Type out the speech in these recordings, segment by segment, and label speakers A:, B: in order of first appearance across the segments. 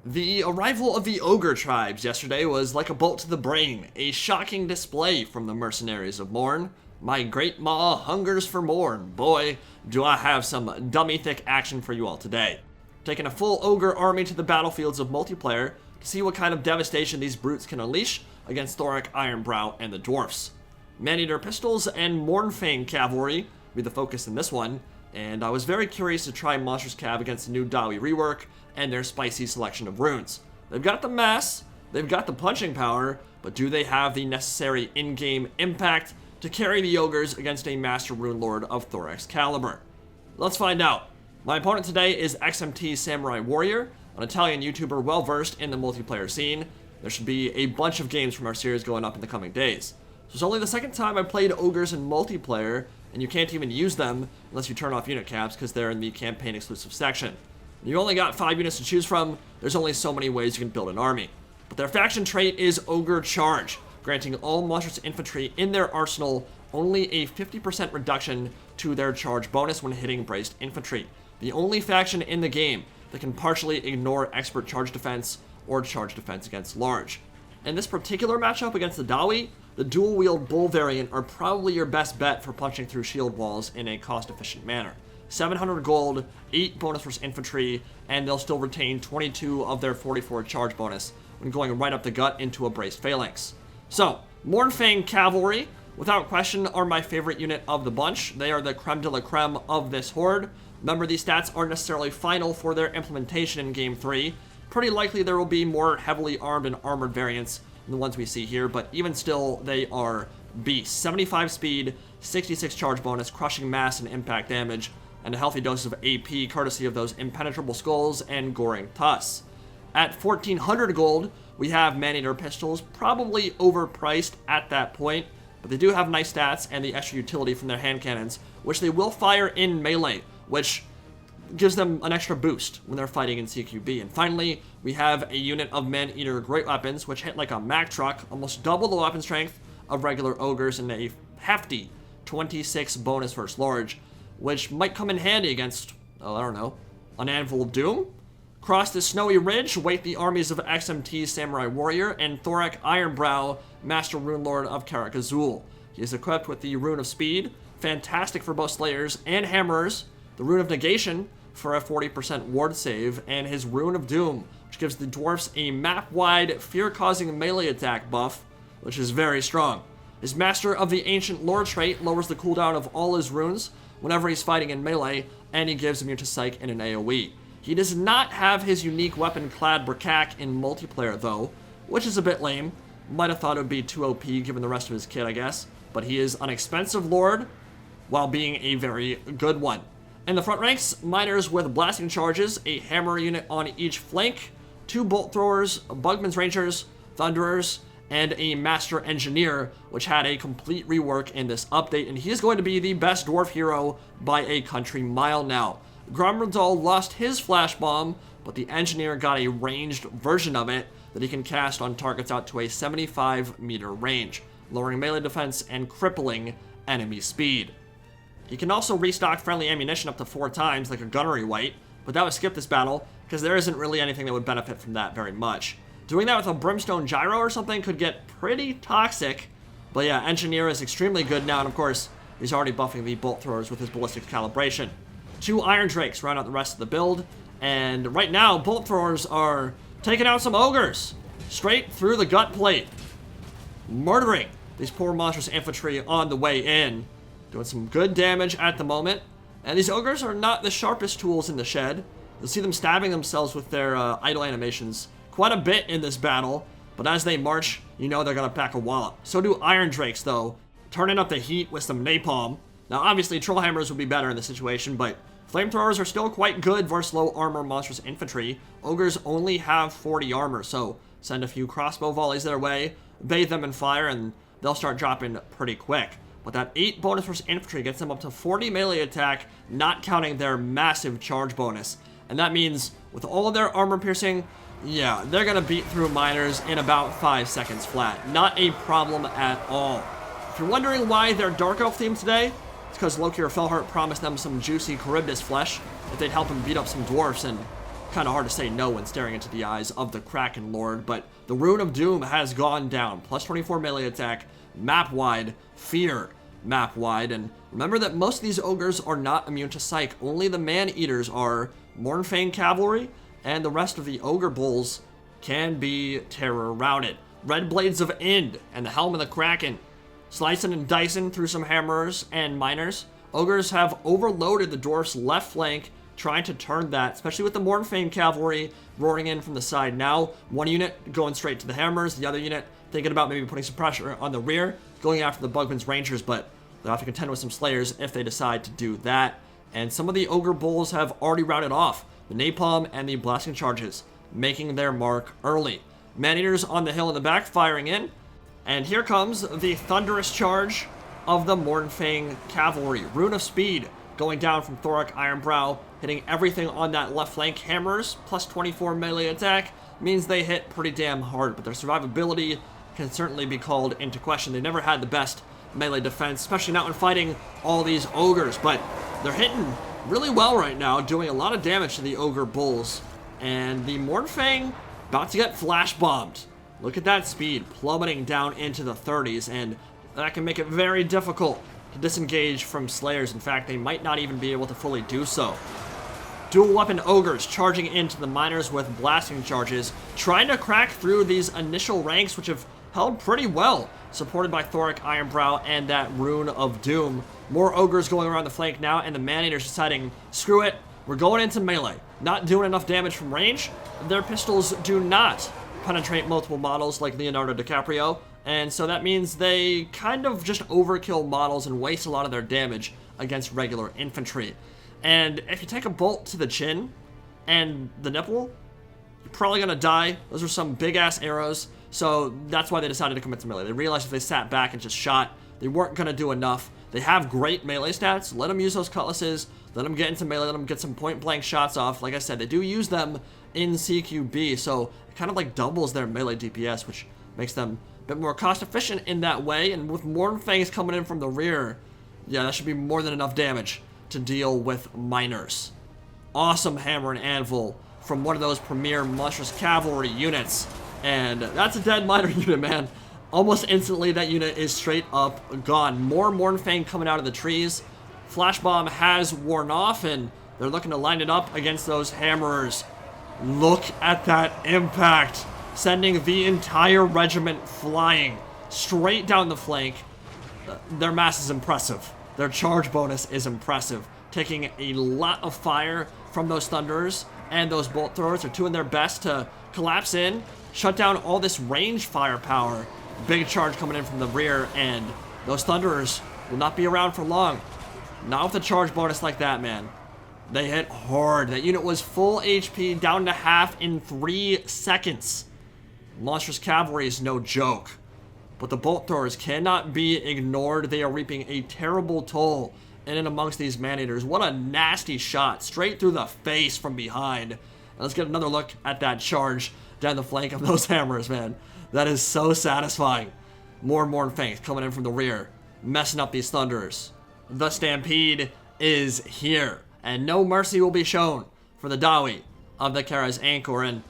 A: The arrival of the Ogre tribes yesterday was like a bolt to the brain, a shocking display from the Mercenaries of Mourn. My great maw hungers for more, and boy, do I have some dummy-thick action for you all today. Taking a full Ogre army to the battlefields of multiplayer to see what kind of devastation these brutes can unleash against Thorek Ironbrow and the Dwarfs. Man-eater pistols and Mournfang Cavalry will be the focus in this one, and I was very curious to try Monsters Cav against the new Dawi rework and their spicy selection of runes. They've got the mass, they've got the punching power, but do they have the necessary in-game impact to carry the Ogres against a Master Rune Lord of Thorek's caliber? Let's find out. My opponent today is XMT Samurai Warrior, an Italian YouTuber well-versed in the multiplayer scene. There should be a bunch of games from our series going up in the coming days. So it's only the second time I played Ogres in multiplayer, and you can't even use them unless you turn off unit caps because they're in the campaign exclusive section. You only got 5 units to choose from, there's only so many ways you can build an army. But their faction trait is Ogre Charge, granting all monstrous infantry in their arsenal only a 50% reduction to their charge bonus when hitting braced infantry. The only faction in the game that can partially ignore expert charge defense or charge defense against large. In this particular matchup against the Dawi, the dual-wield bull variant are probably your best bet for punching through shield walls in a cost-efficient manner. 700 gold, 8 bonus versus infantry, and they'll still retain 22 of their 44 charge bonus when going right up the gut into a braced phalanx. So, Mournfang Cavalry, without question, are my favorite unit of the bunch. They are the creme de la creme of this horde. Remember, these stats aren't necessarily final for their implementation in Game 3. Pretty likely there will be more heavily armed and armored variants than the ones we see here, but even still, they are beasts. 75 speed, 66 charge bonus, crushing mass and impact damage, and a healthy dose of AP courtesy of those impenetrable skulls and goring tusks. At 1400 gold, we have man-eater pistols, probably overpriced at that point, but they do have nice stats and the extra utility from their hand cannons, which they will fire in melee, which gives them an extra boost when they're fighting in CQB. And finally, we have a unit of man-eater great weapons, which hit like a Mack truck, almost double the weapon strength of regular ogres, and a hefty 26 bonus versus large, which might come in handy against, I don't know, an Anvil of Doom? Cross the snowy ridge, wait the armies of XMT Samurai Warrior and Thorek Ironbrow, Master Rune Lord of Karak Azul. He is equipped with the Rune of Speed, fantastic for both Slayers and Hammerers, the Rune of Negation for a 40% ward save, and his Rune of Doom, which gives the Dwarfs a map-wide, fear-causing melee attack buff, which is very strong. His Master of the Ancient Lore trait lowers the cooldown of all his runes whenever he's fighting in melee, and he gives immune to Psych in an AoE. He does not have his unique weapon-clad Brakak in multiplayer, though, which is a bit lame. Might have thought it would be too OP given the rest of his kit, I guess. But he is an expensive lord, while being a very good one. In the front ranks, miners with blasting charges, a hammer unit on each flank, 2 bolt throwers, Bugman's Rangers, Thunderers, and a Master Engineer, which had a complete rework in this update, and he is going to be the best dwarf hero by a country mile now. Gromradal lost his flash bomb, but the Engineer got a ranged version of it that he can cast on targets out to a 75-meter range, lowering melee defense and crippling enemy speed. He can also restock friendly ammunition up to 4 times like a Gunnery Wight, but that would skip this battle because there isn't really anything that would benefit from that very much. Doing that with a Brimstone Gyro or something could get pretty toxic, but yeah, Engineer is extremely good now, and of course, he's already buffing the bolt throwers with his ballistic calibration. 2 Iron Drakes round out the rest of the build, and right now, bolt throwers are taking out some ogres straight through the gut plate, murdering these poor monstrous infantry on the way in, doing some good damage at the moment. And these ogres are not the sharpest tools in the shed. You'll see them stabbing themselves with their idle animations quite a bit in this battle, but as they march, you know they're gonna pack a wallop. So do Iron Drakes, though, turning up the heat with some napalm. Now, obviously, Trollhammers would be better in this situation, but flamethrowers are still quite good versus low armor monstrous infantry. Ogres only have 40 armor, so send a few crossbow volleys their way, bathe them in fire, and they'll start dropping pretty quick. But that 8 bonus versus infantry gets them up to 40 melee attack, not counting their massive charge bonus. And that means, with all of their armor piercing, yeah, they're gonna beat through miners in about 5 seconds flat. Not a problem at all. If you're wondering why they're Dark Elf themed today, it's because Loki or Felhart promised them some juicy Charybdis flesh if they'd help him beat up some dwarfs, and kind of hard to say no when staring into the eyes of the Kraken Lord, but the Rune of Doom has gone down. Plus 24 melee attack, map-wide, fear, map-wide, and remember that most of these ogres are not immune to Psych. Only the Man-Eaters are. Mournfang Cavalry and the rest of the Ogre Bulls can be terror-routed. Red Blades of Ind and the Helm of the Kraken. Slicing and dicing through some hammers and miners. Ogres have overloaded the Dwarfs' left flank, trying to turn that, especially with the Mournfang Cavalry roaring in from the side. Now, one unit going straight to the hammers, the other unit thinking about maybe putting some pressure on the rear, going after the Bugman's Rangers, but they'll have to contend with some Slayers if they decide to do that. And some of the Ogre Bulls have already routed off the Napalm and the Blasting Charges, making their mark early. Man-Eaters on the hill in the back, firing in. And here comes the thunderous charge of the Mournfang Cavalry. Rune of Speed going down from Thorek Ironbrow, hitting everything on that left flank. Hammers, plus 24 melee attack, means they hit pretty damn hard, but their survivability can certainly be called into question. They never had the best melee defense, especially not when fighting all these ogres, but they're hitting really well right now, doing a lot of damage to the Ogre Bulls. And the Mournfang about to get flash bombed. Look at that speed, plummeting down into the 30s, and that can make it very difficult to disengage from Slayers. In fact, they might not even be able to fully do so. Dual weapon ogres charging into the miners with blasting charges, trying to crack through these initial ranks, which have held pretty well, supported by Thorek Ironbrow and that Rune of Doom. More ogres going around the flank now, and the Man-Eaters deciding, screw it, we're going into melee. Not doing enough damage from range. Their pistols do not penetrate multiple models like Leonardo DiCaprio, and so that means they kind of just overkill models and waste a lot of their damage against regular infantry. And if you take a bolt to the chin and the nipple, you're probably gonna die. Those are some big-ass arrows, so that's why they decided to commit to melee. They realized if they sat back and just shot, they weren't gonna do enough. They have great melee stats. Let them use those cutlasses. Let them get into melee. Let them get some point-blank shots off. Like I said, they do use them in CQB, so it kind of like doubles their melee DPS, which makes them a bit more cost-efficient in that way. And with Mournfangs coming in from the rear, yeah, that should be more than enough damage to deal with miners. Awesome hammer and anvil from one of those premier monstrous cavalry units. And that's a dead miner unit, man. Almost instantly, that unit is straight up gone. More Mournfang coming out of the trees. Flash bomb has worn off, and they're looking to line it up against those hammerers. Look at that impact, sending the entire regiment flying straight down the flank. Their mass is impressive. Their charge bonus is impressive. Taking a lot of fire from those Thunderers, and those Bolt Throwers are doing their best to collapse in, shut down all this range firepower. Big charge coming in from the rear, and those Thunderers will not be around for long. Not with a charge bonus like that, man. They hit hard. That unit was full HP, down to half in 3 seconds. Monstrous Cavalry is no joke. But the Bolt Throwers cannot be ignored. They are reaping a terrible toll in and amongst these Man-Eaters. What a nasty shot, straight through the face from behind. And let's get another look at that charge down the flank of those hammers, man. That is so satisfying. More Mournfangs coming in from the rear, messing up these Thunderers. The stampede is here, and no mercy will be shown for the Dawi of the Kara's Anchor. And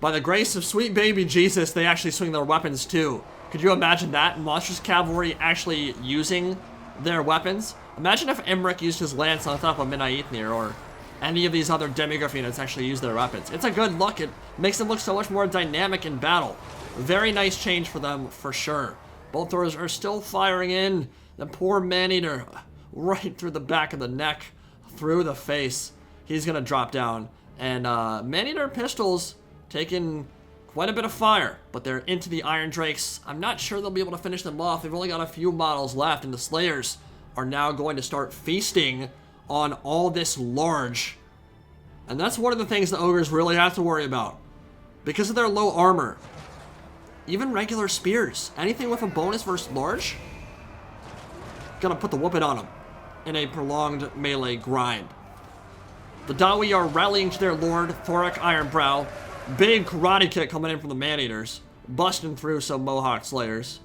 A: by the grace of sweet baby Jesus, they actually swing their weapons too. Could you imagine that? Monstrous Cavalry actually using their weapons? Imagine if Emmerich used his lance on top of Midnight or any of these other Demigryph units actually use their weapons. It's a good look. It makes them look so much more dynamic in battle. Very nice change for them, for sure. Bolt Throwers are still firing in. The poor Man-Eater, right through the back of the neck, through the face. He's gonna drop down. And Man-Eater pistols taking quite a bit of fire, but they're into the Iron Drakes. I'm not sure they'll be able to finish them off. They've only got a few models left, and the Slayers are now going to start feasting on all this large. And that's one of the things the Ogres really have to worry about. Because of their low armor, even regular spears, anything with a bonus versus large, gonna put the whooping on them in a prolonged melee grind. The Dawi are rallying to their lord, Thorek Ironbrow. Big karate kick coming in from the Man-Eaters, busting through some Mohawk Slayers,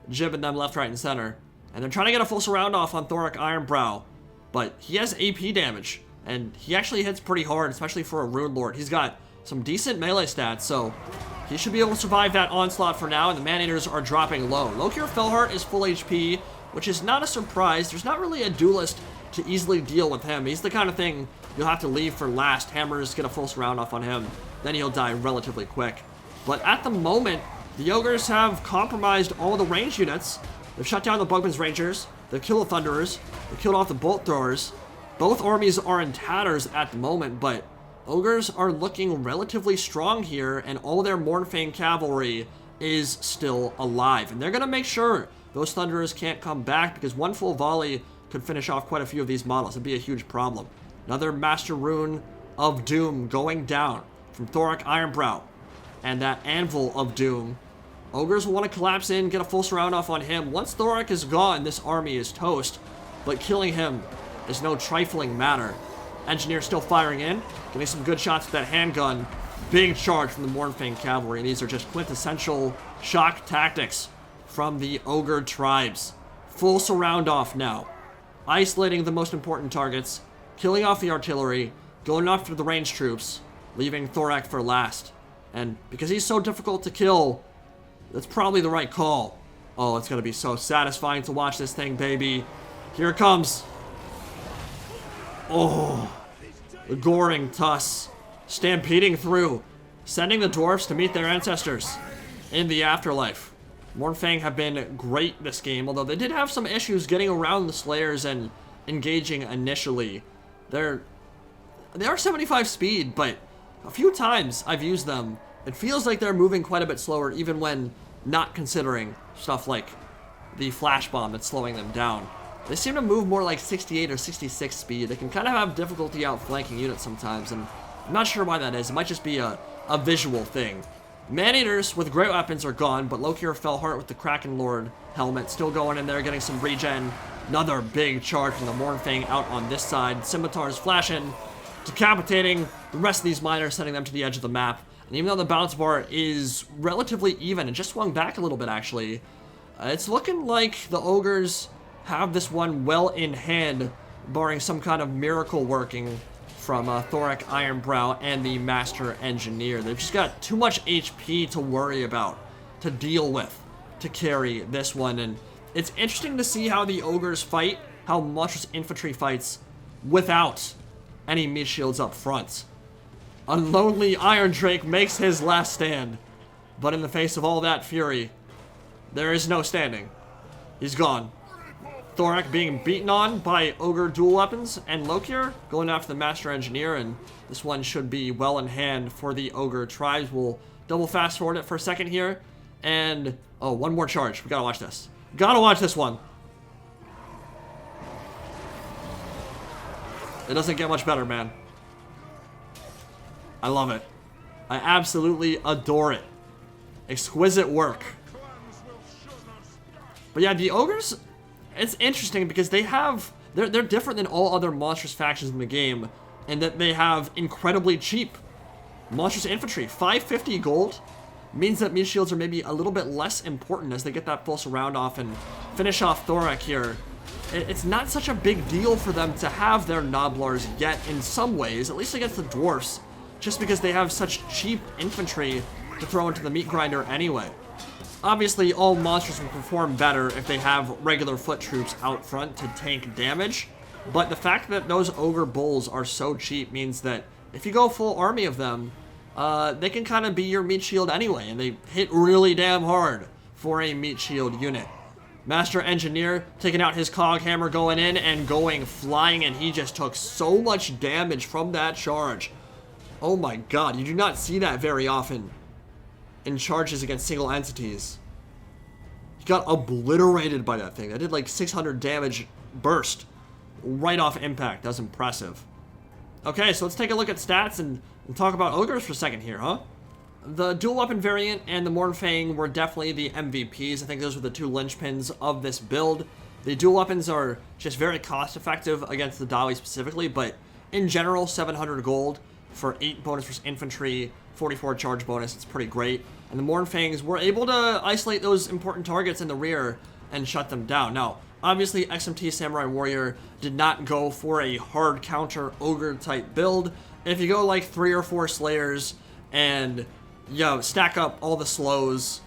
A: jibbing them left, right, and center. And they're trying to get a full surround off on Thorek Ironbrow, but he has AP damage. And he actually hits pretty hard, especially for a Rune Lord. He's got some decent melee stats, so he should be able to survive that onslaught for now, and the Man-Eaters are dropping low. Lokir Felheart is full HP, which is not a surprise. There's not really a duelist to easily deal with him. He's the kind of thing you'll have to leave for last. Hammers get a full surround off on him, then he'll die relatively quick. But at the moment, the Ogres have compromised all the range units. They've shut down the Bugman's Rangers, they've killed the Thunderers, they've killed off the Bolt Throwers. Both armies are in tatters at the moment, but Ogres are looking relatively strong here, and all their Mournfang Cavalry is still alive. And they're going to make sure those Thunderers can't come back, because one full volley could finish off quite a few of these models. It'd be a huge problem. Another Master Rune of Doom going down from Thorek Ironbrow. And that Anvil of Doom. Ogres will want to collapse in, get a full surround off on him. Once Thorek is gone, this army is toast. But killing him is no trifling matter. Engineer still firing in, getting some good shots with that handgun. Big charge from the Mournfang Cavalry. These are just quintessential shock tactics from the Ogre tribes. Full surround off now. Isolating the most important targets, killing off the artillery, going after the ranged troops, leaving Thorek for last. And because he's so difficult to kill, that's probably the right call. Oh, it's going to be so satisfying to watch this thing, baby. Here it comes. Oh, the Goring Tuss stampeding through, sending the Dwarfs to meet their ancestors in the afterlife. Mournfang have been great this game, although they did have some issues getting around the Slayers and engaging initially. They are 75 speed, but a few times I've used them, it feels like they're moving quite a bit slower, even when not considering stuff like the flash bomb that's slowing them down. They seem to move more like 68 or 66 speed. They can kind of have difficulty outflanking units sometimes, and I'm not sure why that is. It might just be a visual thing. Man-Eaters with great weapons are gone, but Lokir Felheart with the Kraken Lord helmet still going in there, getting some regen. Another big charge from the Mournfang out on this side. Scimitars flashing, decapitating the rest of these miners, sending them to the edge of the map. And even though the balance bar is relatively even, and just swung back a little bit actually, it's looking like the Ogres have this one well in hand, barring some kind of miracle working from Thorek Ironbrow and the Master Engineer. They've just got too much HP to worry about, to deal with, to carry this one. And it's interesting to see how the Ogres fight, how Monstrous Infantry fights without any meat shields up front. A lonely Iron Drake makes his last stand, but in the face of all that fury, there is no standing. He's gone. Thorek being beaten on by Ogre dual weapons, and Lokir going after the Master Engineer, and this one should be well in hand for the Ogre tribes. We'll double fast forward it for a second here, and oh, one more charge. We gotta watch this. Gotta watch this one. It doesn't get much better, man. I love it. I absolutely adore it. Exquisite work. But yeah, the Ogres, it's interesting because they're different than all other monstrous factions in the game, in that they have incredibly cheap monstrous infantry. 550 gold means that meat shields are maybe a little bit less important as they get that full surround off and finish off Thorek here. It's not such a big deal for them to have their Noblars yet in some ways, at least against the Dwarfs, just because they have such cheap infantry to throw into the meat grinder anyway. Obviously, all monsters will perform better if they have regular foot troops out front to tank damage, but the fact that those Ogre Bulls are so cheap means that if you go full army of them, they can kind of be your meat shield anyway, and they hit really damn hard for a meat shield unit. Master Engineer taking out his cog hammer, going in and going flying, and he just took so much damage from that charge. Oh my god, you do not see that very often in charges against single entities. He got obliterated by that thing. That did like 600 damage burst right off impact. That was impressive. Okay, so let's take a look at stats and talk about Ogres for a second here, huh? The dual weapon variant and the Mournfang were definitely the MVPs. I think those were the two linchpins of this build. The dual weapons are just very cost effective against the Dawi specifically, but in general, 700 gold for 8 bonus versus infantry, 44 charge bonus, it's pretty great. And the Mournfangs were able to isolate those important targets in the rear and shut them down. Now, Obviously, XMT Samurai Warrior did not go for a hard counter ogre type build. If you go like 3 or 4 Slayers and stack up all the slows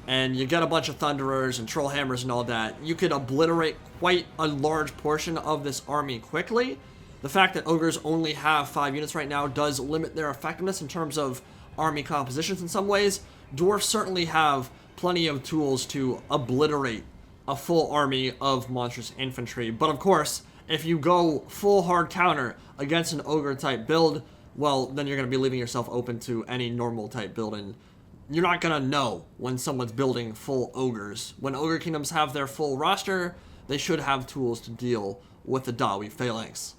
A: and you get a bunch of Thunderers and Troll Hammers and all that, you could obliterate quite a large portion of this army quickly. The fact that Ogres only have 5 units right now does limit their effectiveness in terms of army compositions in some ways. Dwarfs certainly have plenty of tools to obliterate a full army of monstrous infantry. But of course, if you go full hard counter against an Ogre type build, well, then you're going to be leaving yourself open to any normal type build, and you're not going to know when someone's building full Ogres. When Ogre Kingdoms have their full roster, they should have tools to deal with the Dawi Phalanx.